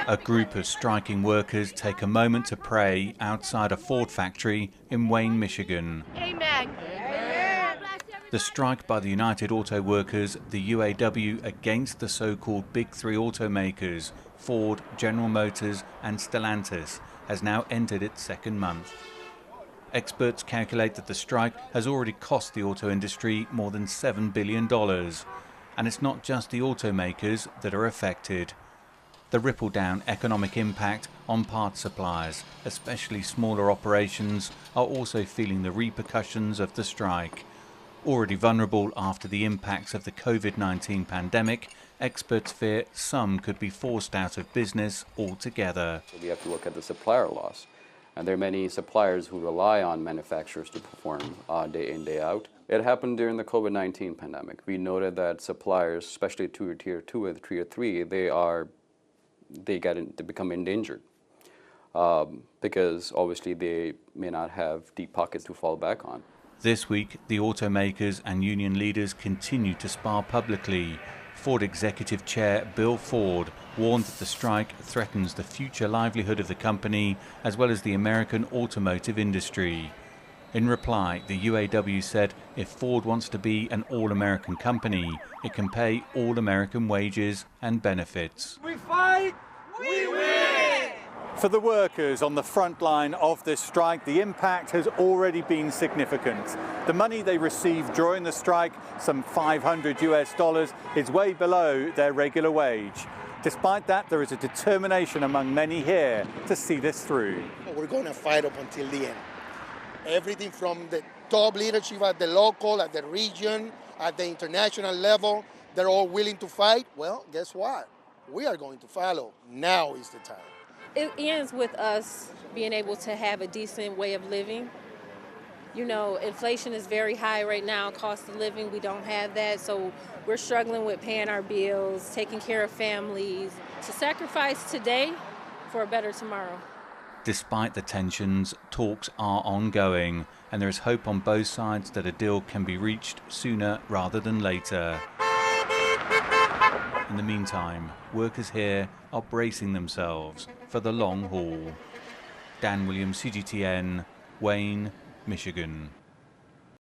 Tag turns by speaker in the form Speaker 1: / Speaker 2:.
Speaker 1: A group of striking workers take a moment to pray outside a Ford factory in Wayne, Michigan.
Speaker 2: Amen.
Speaker 1: The strike by the United Auto Workers, the UAW, against the so-called Big Three automakers, Ford, General Motors and Stellantis, has now entered its second month. Experts calculate that the strike has already cost the auto industry more than $7 billion. And it's not just the automakers that are affected. The ripple-down economic impact on parts suppliers, especially smaller operations, are also feeling the repercussions of the strike. Already vulnerable after the impacts of the COVID-19 pandemic, experts fear some could be forced out of business altogether.
Speaker 3: We have to look at the supplier loss. And there are many suppliers who rely on manufacturers to perform day in, day out. It happened during the COVID-19 pandemic. We noted that suppliers, especially tier 2 and tier 3, they become endangered because obviously they may not have deep pockets to fall back on.
Speaker 1: This week, the automakers and union leaders continue to spar publicly. Ford Executive Chair Bill Ford warned that the strike threatens the future livelihood of the company as well as the American automotive industry. In reply, the UAW said if Ford wants to be an all-American company, it can pay all-American wages and benefits.
Speaker 4: We fight, we win! For the workers on the front line of this strike, the impact has already been significant. The money they received during the strike, some $500 is way below their regular wage. Despite that, there is a determination among many here to see this through.
Speaker 5: We're going to fight up until the end. Everything from the top leadership at the local, at the region, at the international level, they're all willing to fight. Well, guess what? We are going to follow. Now is the time.
Speaker 6: It ends with us being able to have a decent way of living. You know, inflation is very high right now, cost of living, we don't have that, so we're struggling with paying our bills, taking care of families, to sacrifice today for a better tomorrow.
Speaker 1: Despite the tensions, talks are ongoing, and there is hope on both sides that a deal can be reached sooner rather than later. In the meantime, workers here are bracing themselves for the long haul. Dan Willliams, CGTN, Wayne, Michigan.